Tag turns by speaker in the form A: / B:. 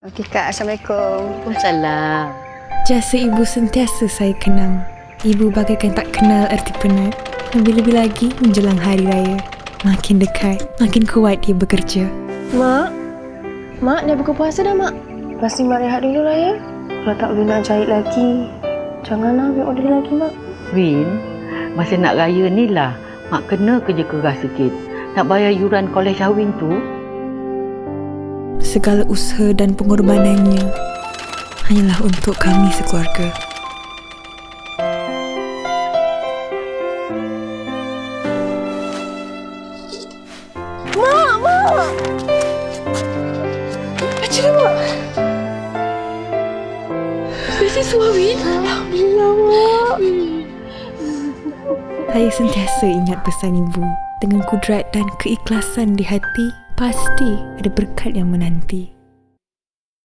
A: Okey Kak, Assalamualaikum.
B: Waalaikumsalam.
C: Jasa ibu sentiasa saya kenang. Ibu bagaikan tak kenal erti penat. Lebih-lebih lagi menjelang hari raya. Makin dekat, makin kuat dia bekerja.
D: Mak dah buka puasa dah, Mak. Pasti Mak rehat dulu lah ya. Kalau tak boleh nak jahit lagi, janganlah ambil order lagi, Mak.
B: Win, masa nak raya ni lah, Mak kena kerja keras sikit. Nak bayar yuran kolej Hawin tu.
C: Segala usaha dan pengorbanannya hanyalah untuk kami sekeluarga.
D: Mak! Baca dah, Mak. Beasiswa, Win. Alhamdulillah, Mak.
C: Saya sentiasa ingat pesan ibu. Dengan kudrat dan keikhlasan di hati, pasti ada berkat yang menanti.